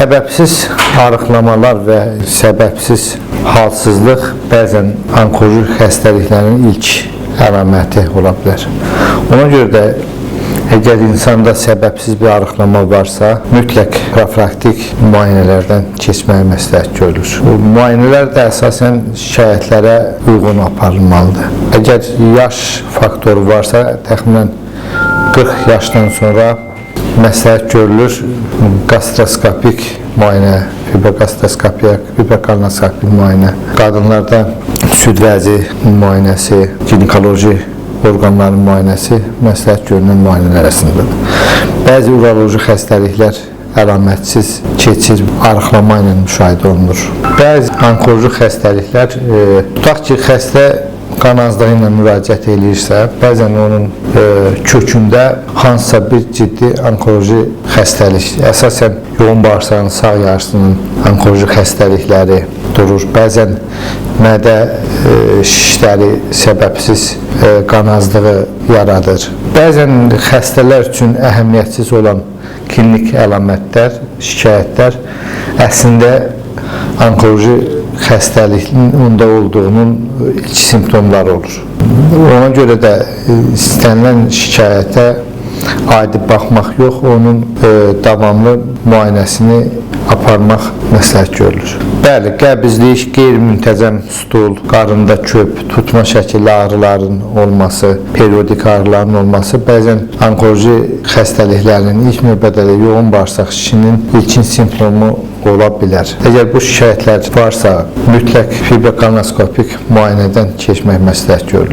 Səbəbsiz arıqlamalar və səbəbsiz halsızlıq bəzən onkoloji xəstəliklərin ilk əlaməti ola bilər. Ona görə də əgər insanda səbəbsiz bir arıqlama varsa, mütləq profilaktik müayinələrdən keçməyi məsləhət görülür. Bu müayinələr də əsasən şikayətlərə uyğun aparılmalıdır. Əgər yaş faktoru varsa, təxminən 40 yaşdan sonra məsləhət görülür gastroskopik müayinə, fibrokolonoskopik müayinə. Qadınlarda süd vəzi müayinəsi, ginekoloji orqanların müayinəsi məsləhət görülən müayinələr arasındadır. Bəzi uroloji xəstəliklər əlamətsiz, keçici arıqlama ilə müşahidə olunur. Bəzi onkoloji xəstəliklər, tutaq ki, xəstə qan azlığı ilə müraciət edirsə, bəzən onun kökündə hansısa bir ciddi onkoloji xəstəlik, əsasən yoğun bağırsağın sağ yarısının onkoloji xəstəlikləri durur. Bəzən mədə şişləri səbəbsiz qan azlığı yaradır. Bəzən xəstələr üçün əhəmiyyətsiz olan klinik əlamətlər, şikayətlər əslində onkoloji xəstəliyin onda olduğunun ilk simptomları olur. Ona görə də istənilən şikayətə adi baxmaq yox, onun davamlı müayinəsini aparmaq məsləhət görülür. Bəli, qəbizlik, qeyri-müntəzəm stul, qarında köp, tutma şəkilli ağrıların olması, periodik ağrıların olması bəzən onkoloji xəstəliklərin ilk növbədə də yoğun bağırsaq şişinin ilkin simptomu ola bilər. Əgər bu şikayətlər varsa, mütləq fibrokolonoskopik müayinədən keçmək məsləhət görülür.